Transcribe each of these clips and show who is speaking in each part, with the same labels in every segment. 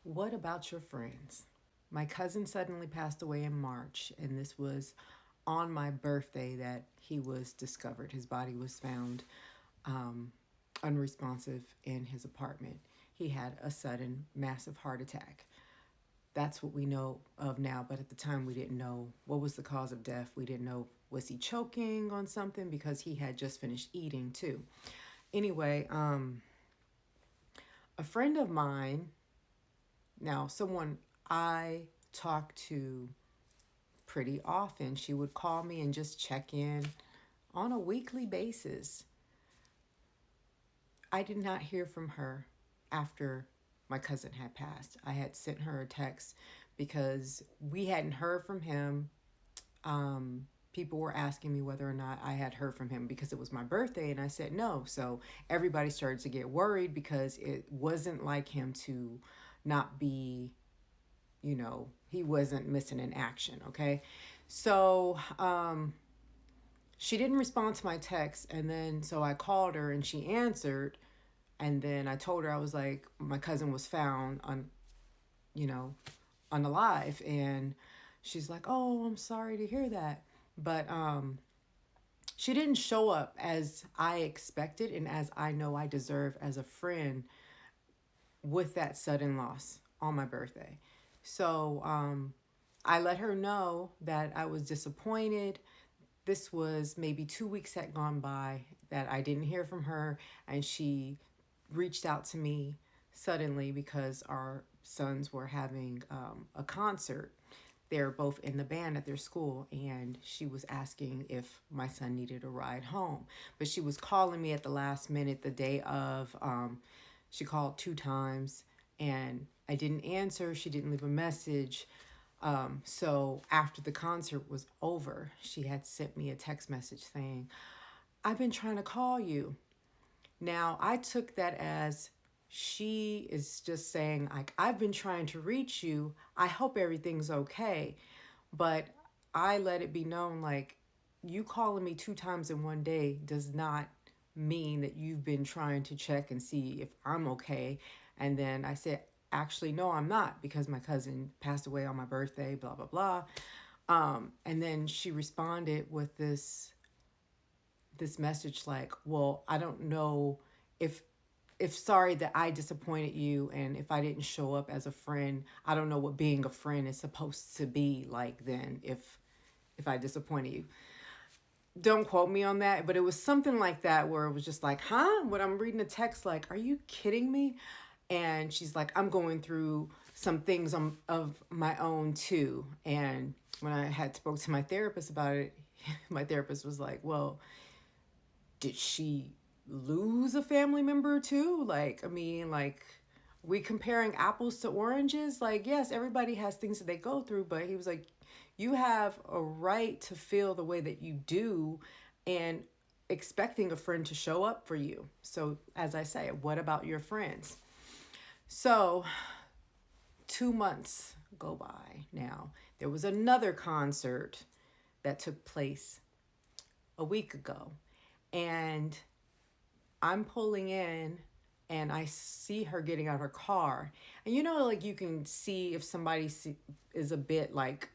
Speaker 1: What about your friends? My cousin suddenly passed away in March, and this was on my birthday that he was discovered. His body was found um, unresponsive in his apartment. He had a sudden, massive heart attack. That's what we know of now, but at the time we didn't know what was the cause of death. We didn't know, was he choking on something, because he had just finished eating too. Anyway, a friend of mine, now someone I talk to pretty often, she would call me and just check in on a weekly basis. I did not hear from her after my cousin had passed. I had sent her a text because we hadn't heard from him. People were asking me whether or not I had heard from him because it was my birthday, and I said no. So everybody started to get worried because it wasn't like him to not be, he wasn't missing in action, okay? So she didn't respond to my text, and then so I called her and she answered, and then I told her, I was like, my cousin was found you know, unalive, and she's like, "Oh, I'm sorry to hear that." But she didn't show up as I expected and as I know I deserve as a friend with that sudden loss on my birthday. So I let her know that I was disappointed. This was maybe 2 weeks had gone by that I didn't hear from her, and she reached out to me suddenly because our sons were having a concert. They're both in the band at their school, and she was asking if my son needed a ride home. But she was calling me at the last minute the day of. She called 2 times, and I didn't answer. She didn't leave a message. So after the concert was over, she had sent me a text message saying, "I've been trying to call you." Now, I took that as she is just saying, like, "I've been trying to reach you. I hope everything's okay." But I let it be known, like, you calling me 2 times in one day does not mean that you've been trying to check and see if I'm okay. And then I said, "Actually, no, I'm not, because my cousin passed away on my birthday, blah, blah, blah." And then she responded with this message like, "Well, I don't know if sorry that I disappointed you, and if I didn't show up as a friend, I don't know what being a friend is supposed to be like then if I disappointed you." Don't quote me on that, but it was something like that where it was just like, "Huh?" When I'm reading the text, like, "Are you kidding me?" And she's like, "I'm going through some things of my own too." And when I had spoke to my therapist about it, my therapist was like, "Well, did she lose a family member too? Like, I mean, like, we comparing apples to oranges? Like, yes, everybody has things that they go through, but he was like, you have a right to feel the way that you do, and expecting a friend to show up for you." So, as I say, what about your friends? So, 2 months go by now. There was another concert that took place a week ago, and I'm pulling in and I see her getting out of her car. And like, you can see if somebody is a bit like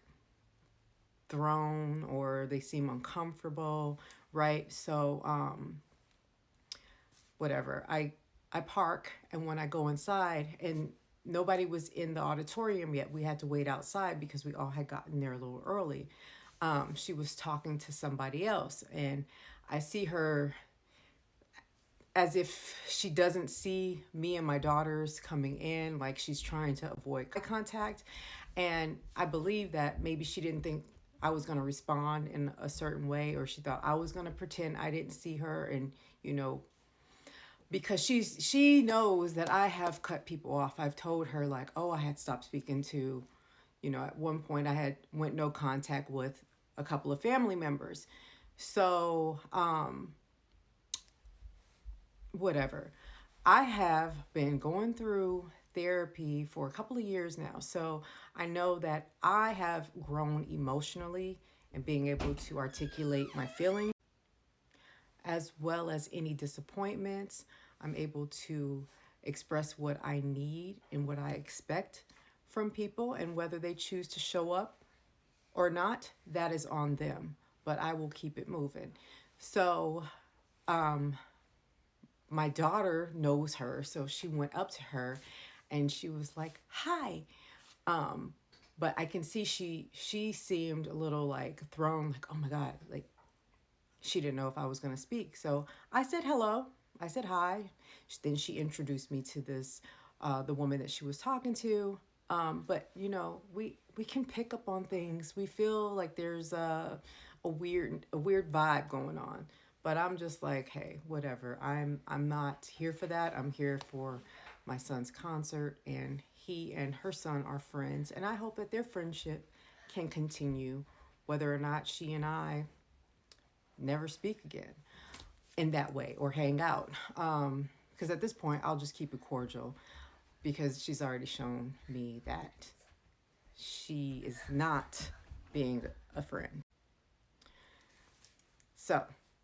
Speaker 1: thrown or they seem uncomfortable, right? So, whatever. I park, and when I go inside, and nobody was in the auditorium yet. We had to wait outside because we all had gotten there a little early. She was talking to somebody else, and I see her as if she doesn't see me and my daughters coming in, like she's trying to avoid eye contact. And I believe that maybe she didn't think I was going to respond in a certain way, or she thought I was going to pretend I didn't see her. And because she knows that I have cut people off. I've told her, like, oh, I had stopped speaking to, at one point I had went no contact with a couple of family members. So whatever. I have been going through therapy for a couple of years now. So I know that I have grown emotionally and being able to articulate my feelings as well as any disappointments. I'm able to express what I need and what I expect from people, and whether they choose to show up or not, that is on them. But I will keep it moving. So, um, my daughter knows her, so she went up to her and she was like, "Hi." Um, but I can see she seemed a little like thrown, like, "Oh my God," like she didn't know if I was going to speak. So I said hello. I said hi. Then she introduced me to this, the woman that she was talking to. But you know, we can pick up on things. We feel like there's a weird vibe going on. But I'm just like, hey, whatever. I'm not here for that. I'm here for my son's concert, and he and her son are friends, and I hope that their friendship can continue, whether or not she and I never speak again in that way or hang out. Because at this point, I'll just keep it cordial because she's already shown me that she is not being a friend. So,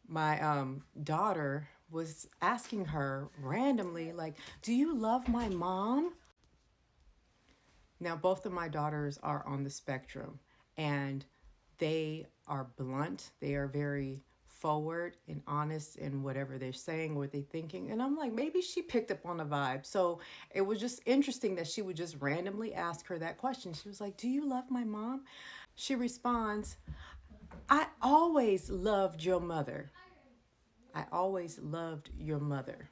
Speaker 1: my daughter was asking her randomly, like, "Do you love my mom?" Now, both of my daughters are on the spectrum, and they are blunt. They are very forward and honest in whatever they're saying, what they're thinking. And I'm like, maybe she picked up on a vibe. So it was just interesting that she would just randomly ask her that question. She was like, "Do you love my mom?" She responds, "I always loved your mother. I always loved your mother."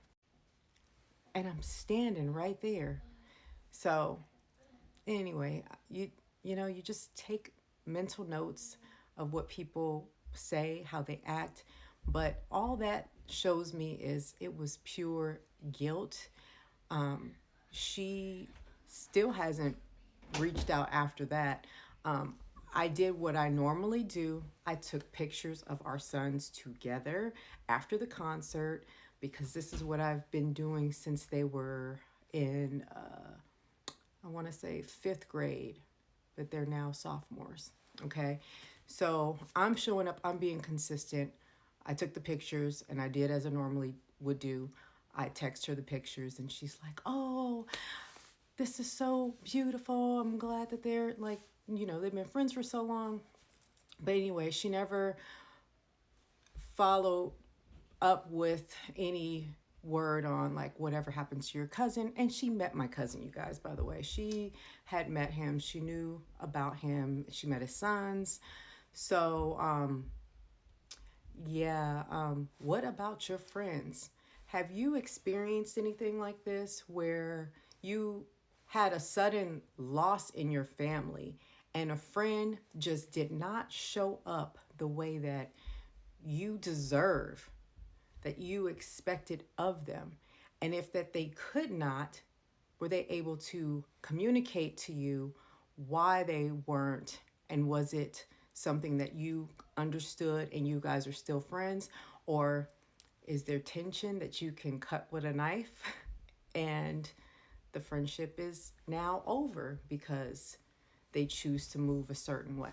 Speaker 1: And I'm standing right there. So anyway, you just take mental notes of what people say, how they act, but all that shows me is it was pure guilt. um, she still hasn't reached out after that. um, I did what I normally do. I took pictures of our sons together after the concert, because this is what I've been doing since they were in I want to say fifth grade, but they're now sophomores. Okay. So I'm showing up, I'm being consistent. I took the pictures and I did as I normally would do. I text her the pictures and she's like, "Oh, this is so beautiful. I'm glad that they're like, they've been friends for so long." But anyway, she never followed up with any word on like whatever happened to your cousin. And she met my cousin, you guys, by the way. She had met him, she knew about him, she met his sons. So yeah, what about your friends? Have you experienced anything like this where you had a sudden loss in your family and a friend just did not show up the way that you deserve, that you expected of them? And if that they could not, were they able to communicate to you why they weren't? And was it something that you understood and you guys are still friends? Or is there tension that you can cut with a knife and the friendship is now over because they choose to move a certain way?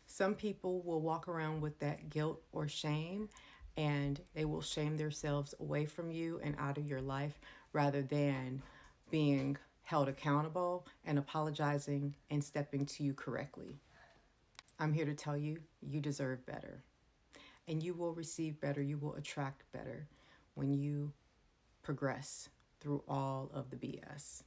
Speaker 1: Some people will walk around with that guilt or shame, and they will shame themselves away from you and out of your life rather than being held accountable and apologizing and stepping to you correctly. I'm here to tell you, you deserve better, and you will receive better. You will attract better when you progress through all of the BS.